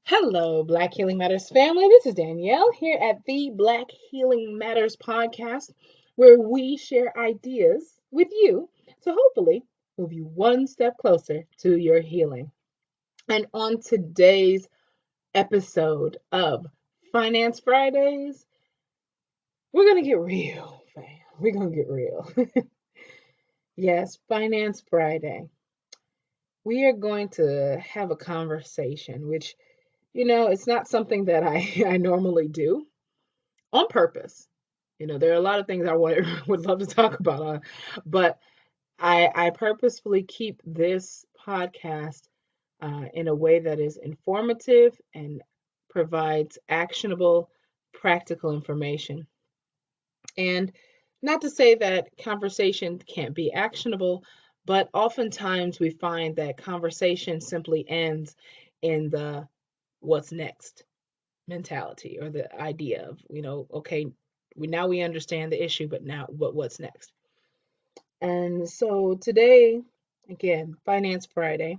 Hello, Black Healing Matters family. This is Danielle here at the Black Healing Matters podcast, where we share ideas with you to hopefully move you one step closer to your healing. And on today's episode of Finance Fridays, we're going to get real, fam. We're going to get real. Yes, Finance Friday. We are going to have a conversation, which it's not something that I normally do on purpose. There are a lot of things I would love to talk about, but I purposefully keep this podcast in a way that is informative and provides actionable, practical information. And not to say that conversation can't be actionable, but oftentimes we find that conversation simply ends in the what's next mentality, or the idea of, okay, we understand the issue, but now what's next? And so today, again, Finance Friday,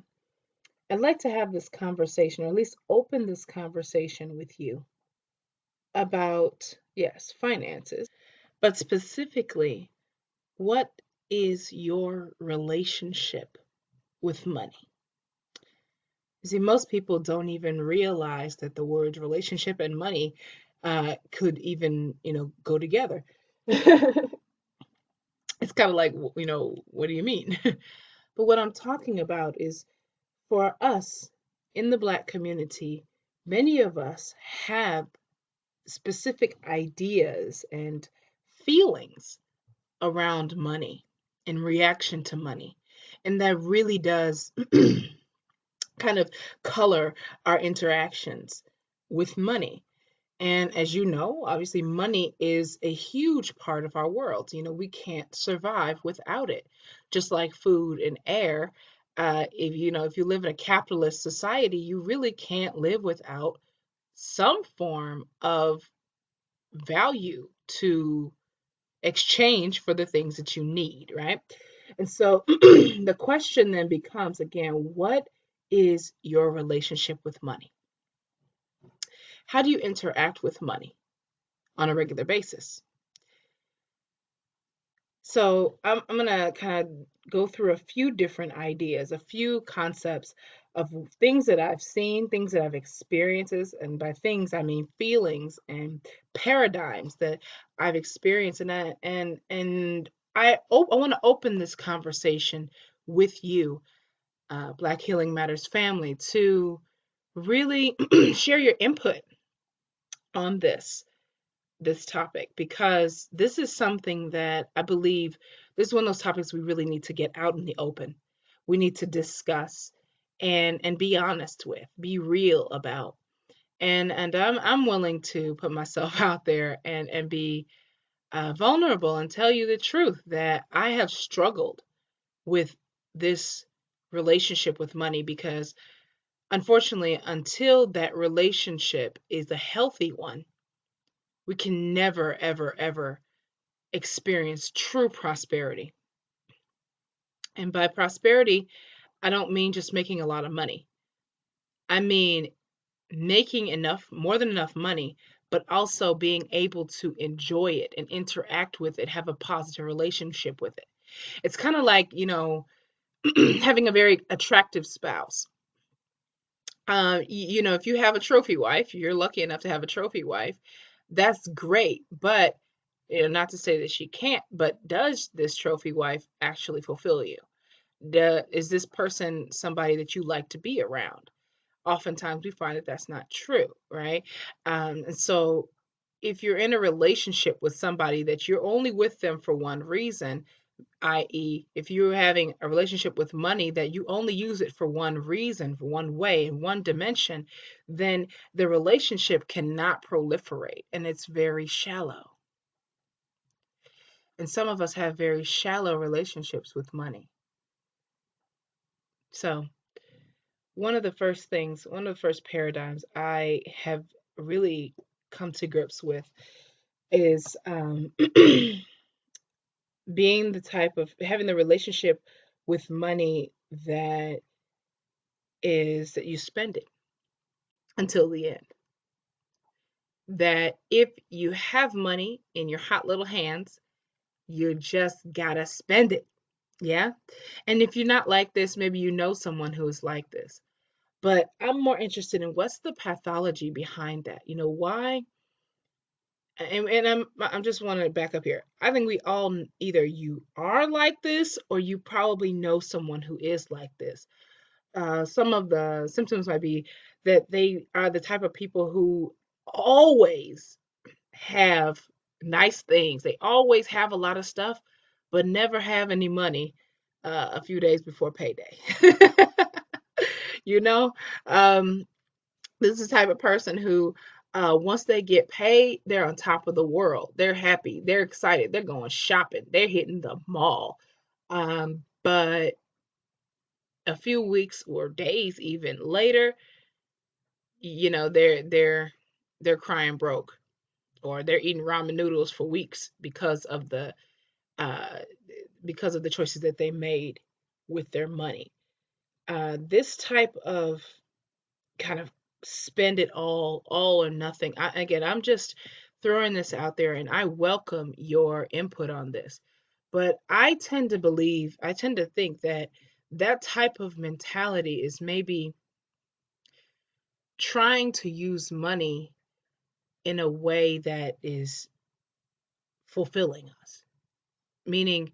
I'd like to have this conversation, or at least open this conversation with you about, yes, finances, but specifically, what is your relationship with money? You see, most people don't even realize that the words relationship and money could even, go together. It's kind of like, what do you mean? But what I'm talking about is, for us in the Black community, many of us have specific ideas and feelings around money in reaction to money. And that really does kind of color our interactions with money. And as you know, obviously, money is a huge part of our world. We can't survive without it. Just like food and air, if you live in a capitalist society, you really can't live without some form of value to exchange for the things that you need, right? And so the question then becomes, again, what is your relationship with money? How do you interact with money on a regular basis? So I'm going to kind of go through a few different ideas, a few concepts of things that I've seen, things that I've experienced, and by things I mean feelings and paradigms that I've experienced, and I want to open this conversation with you, Black Healing Matters family, to really share your input on this topic, because this is something that I believe this is one of those topics we really need to get out in the open. We need to discuss and be honest with, be real about. And I'm willing to put myself out there and be vulnerable and tell you the truth that I have struggled with this relationship with money, because unfortunately, until that relationship is a healthy one, we can never, ever, ever experience true prosperity. And by prosperity, I don't mean just making a lot of money. I mean making enough, more than enough money, but also being able to enjoy it and interact with it, have a positive relationship with it. It's kind of like, having a very attractive spouse. If you have a trophy wife, you're lucky enough to have a trophy wife. That's great, but not to say that she can't, but does this trophy wife actually fulfill you? Is this person somebody that you like to be around? Oftentimes we find that that's not true, right? And so if you're in a relationship with somebody that you're only with them for one reason, i.e., if you're having a relationship with money that you only use it for one reason, for one way, in one dimension, then the relationship cannot proliferate and it's very shallow. And some of us have very shallow relationships with money. So, one of the first paradigms I have really come to grips with is being the type of having the relationship with money that is that you spend it. until the end. That if you have money in your hot little hands, you just gotta spend it. Yeah. And if you're not like this, maybe you know someone who is like this. But I'm more interested in what's the pathology behind that. Why? And I'm just want to back up here. I think we all either you are like this or you probably know someone who is like this. Some of the symptoms might be that they are the type of people who always have nice things. They always have a lot of stuff, but never have any money a few days before payday. you know, um, this is the type of person who, once they get paid, they're on top of the world. They're happy. They're excited. They're going shopping. They're hitting the mall. But a few weeks or days even later, they're crying broke, or they're eating ramen noodles for weeks uh, because of the choices that they made with their money. This type of kind of spend it all or nothing. I'm just throwing this out there, and I welcome your input on this. But I tend to think that that type of mentality is maybe trying to use money in a way that is fulfilling us. Meaning,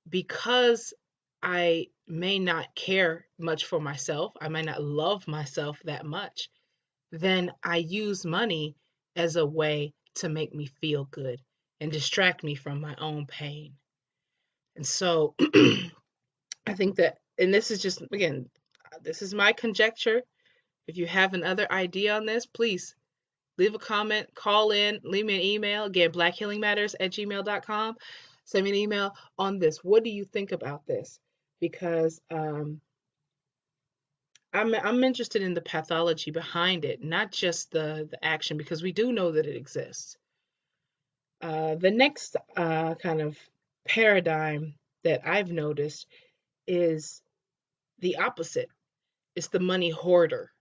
because I may not care much for myself, I might not love myself that much, then I use money as a way to make me feel good and distract me from my own pain. And so I think that, and this is just, again, this is my conjecture. If you have another idea on this, please leave a comment, call in, leave me an email. Again, blackhealingmatters@gmail.com. Send me an email on this. What do you think about this? Because I'm interested in the pathology behind it, not just the action, because we do know that it exists. The next kind of paradigm that I've noticed is the opposite. It's the money hoarder.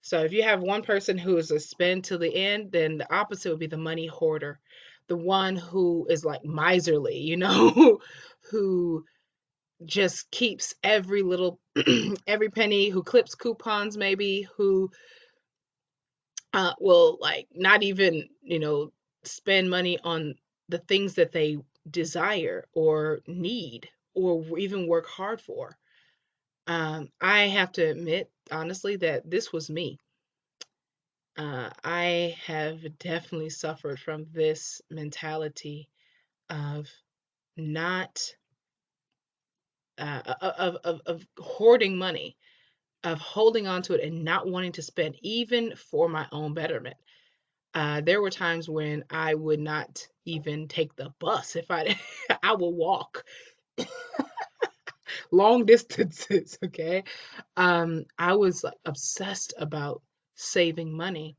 So if you have one person who is a spend till the end, then the opposite would be the money hoarder, the one who is like miserly, who just keeps every little every penny, who clips coupons maybe, who will like not even spend money on the things that they desire or need or even work hard for. I have to admit honestly that this was me. I have definitely suffered from this mentality of not of hoarding money, of holding on to it and not wanting to spend even for my own betterment. There were times when I would not even take the bus if I I would walk long distances. Okay, I was like obsessed about saving money,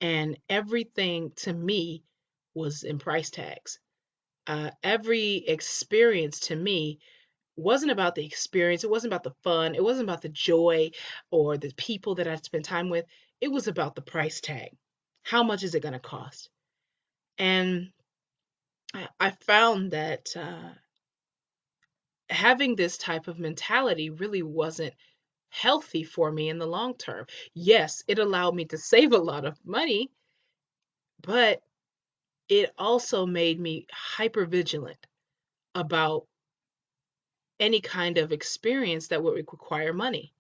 and everything to me was in price tags. Every experience to me wasn't about the experience. It wasn't about the fun. It wasn't about the joy or the people that I spent time with. It was about the price tag. How much is it going to cost? And I found that having this type of mentality really wasn't healthy for me in the long term. Yes, it allowed me to save a lot of money, but it also made me hyper vigilant about any kind of experience that would require money.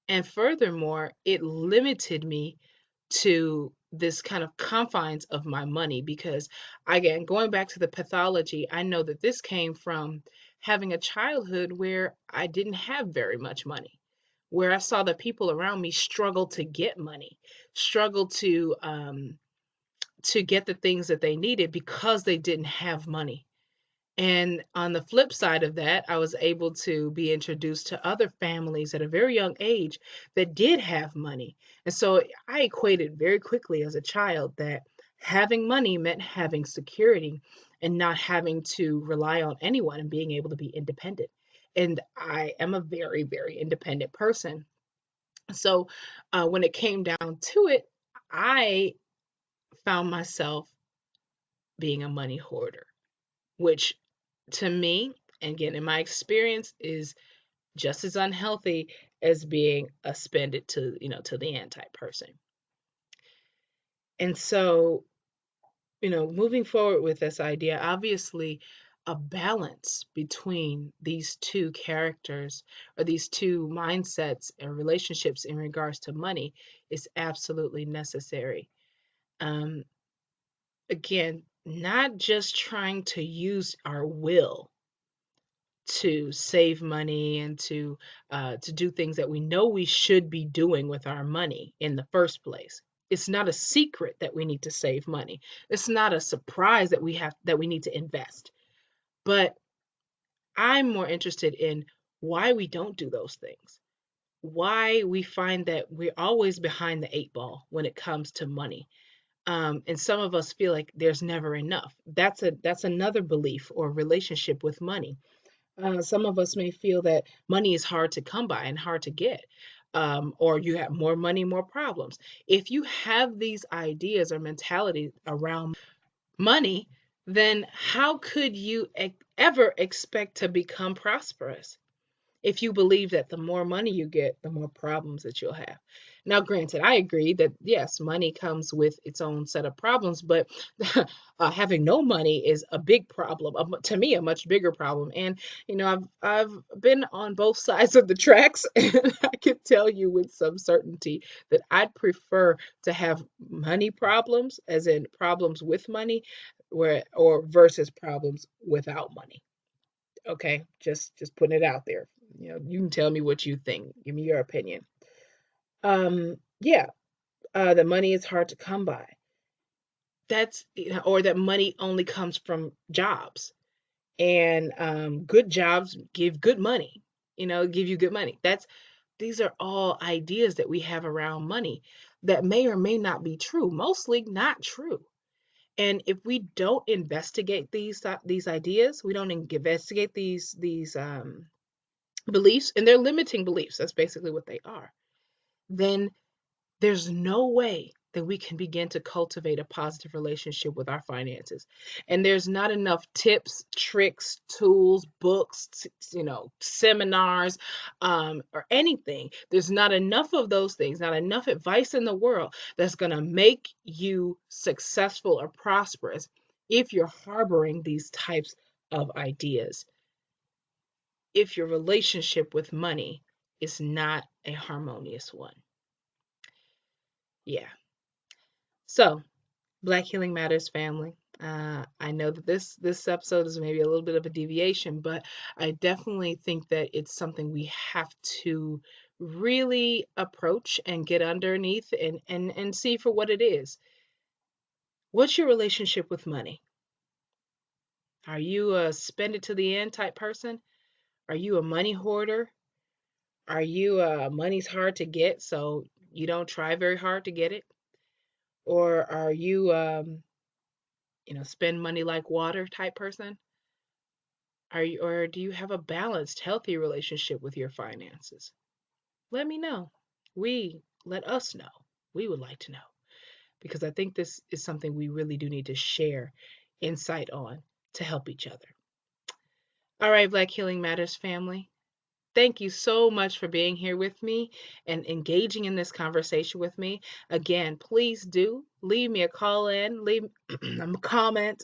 And furthermore, it limited me to this kind of confines of my money because, again, going back to the pathology, I know that this came from having a childhood where I didn't have very much money, where I saw the people around me struggle to get money, struggle to get the things that they needed because they didn't have money. And on the flip side of that, I was able to be introduced to other families at a very young age that did have money. And so I equated very quickly as a child that having money meant having security and not having to rely on anyone and being able to be independent. And I am a very, very independent person. So when it came down to it, I found myself being a money hoarder, which to me, and again, in my experience, is just as unhealthy as being a spend it to, to the end type person. And so, moving forward with this idea, obviously a balance between these two characters or these two mindsets and relationships in regards to money is absolutely necessary. Um, Again, not just trying to use our will to save money and to do things that we know we should be doing with our money in the first place. It's not a secret that we need to save money. It's not a surprise that we need to invest. But I'm more interested in why we don't do those things. Why we find that we're always behind the eight ball when it comes to money. And some of us feel like there's never enough. That's another belief or relationship with money. Some of us may feel that money is hard to come by and hard to get, or you have more money, more problems. If you have these ideas or mentality around money, then how could you ever expect to become prosperous? If you believe that the more money you get, the more problems that you'll have. Now, granted, I agree that yes, money comes with its own set of problems, but having no money is a big problem. To me, a much bigger problem. And I've been on both sides of the tracks, and I can tell you with some certainty that I'd prefer to have money problems, as in problems with money, where or versus problems without money. Okay, just putting it out there. You can tell me what you think. Give me your opinion. Yeah, the money is hard to come by. That's or that money only comes from jobs, and good jobs give good money. Give you good money. These are all ideas that we have around money that may or may not be true. Mostly not true. And if we don't investigate these ideas, we don't investigate these beliefs, and they're limiting beliefs. That's basically what they are. Then there's no way that we can begin to cultivate a positive relationship with our finances. And there's not enough tips, tricks, tools, books, seminars, or anything. There's not enough of those things, not enough advice in the world that's going to make you successful or prosperous if you're harboring these types of ideas, if your relationship with money is not a harmonious one. Yeah. So, Black Healing Matters family. I know that this episode is maybe a little bit of a deviation, but I definitely think that it's something we have to really approach and get underneath and see for what it is. What's your relationship with money? Are you a spend it to the end type person? Are you a money hoarder? Are you money's hard to get, so you don't try very hard to get it? Or are you spend money like water type person? Or do you have a balanced, healthy relationship with your finances? Let me know. Let us know. We would like to know because I think this is something we really do need to share insight on to help each other. All right, Black Healing Matters family. Thank you so much for being here with me and engaging in this conversation with me. Again, please do leave me a call in, leave a comment,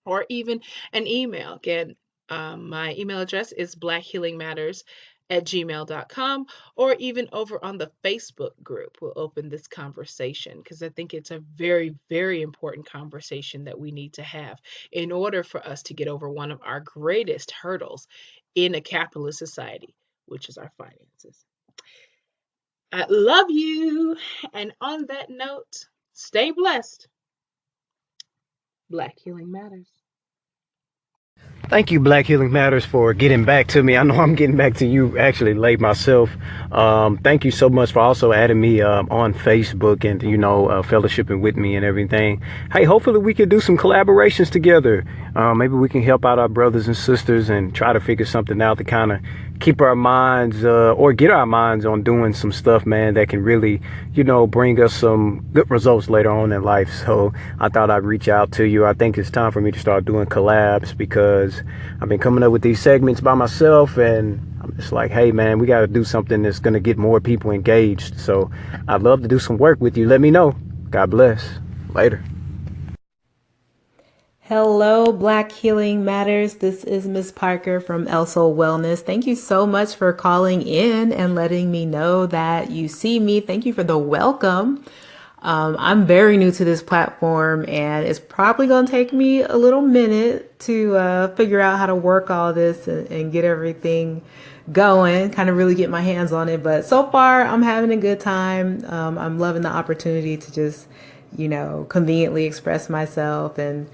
or even an email. Again, my email address is blackhealingmatters@gmail.com, or even over on the Facebook group. We'll open this conversation because I think it's a very, very important conversation that we need to have in order for us to get over one of our greatest hurdles in a capitalist society, which is our finances. I love you. And on that note, stay blessed. Black Healing Matters. Thank you, Black Healing Matters, for getting back to me. I know I'm getting back to you actually late myself. Thank you so much for also adding me on Facebook and, fellowshipping with me and everything. Hey, hopefully we can do some collaborations together. Maybe we can help out our brothers and sisters and try to figure something out to kind of keep our minds or get our minds on doing some stuff, man, that can really, bring us some good results later on in life. So I thought I'd reach out to you. I think it's time for me to start doing collabs because I've been coming up with these segments by myself, and I'm just like, hey, man, we got to do something that's going to get more people engaged. So I'd love to do some work with you. Let me know. God bless. Later. Hello, Black Healing Matters. This is Miss Parker from El Sol Wellness. Thank you so much for calling in and letting me know that you see me. Thank you for the welcome. I'm very new to this platform, and it's probably going to take me a little minute to figure out how to work all this and get everything going, kind of really get my hands on it. But so far, I'm having a good time. I'm loving the opportunity to just, conveniently express myself and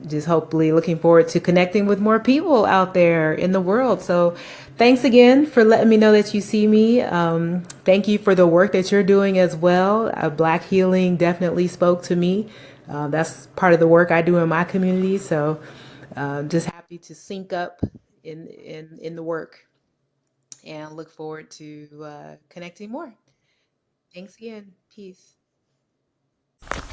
just hopefully looking forward to connecting with more people out there in the world. So thanks again for letting me know that you see me. Thank you for the work that you're doing as well. Black Healing definitely spoke to me. That's part of the work I do in my community. So just happy to sync up in the work and look forward to connecting more. Thanks again. Peace.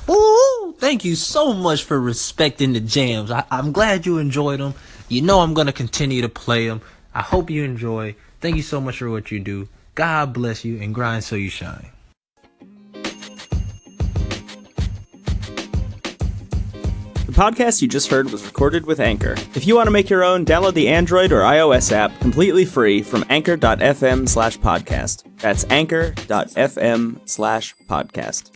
Ooh, thank you so much for respecting the jams. I'm glad you enjoyed them. I'm going to continue to play them. I hope you enjoy. Thank you so much for what you do. God bless you and grind so you shine. The podcast you just heard was recorded with Anchor. If you want to make your own, download the Android or iOS app completely free from anchor.fm/podcast. That's anchor.fm/podcast.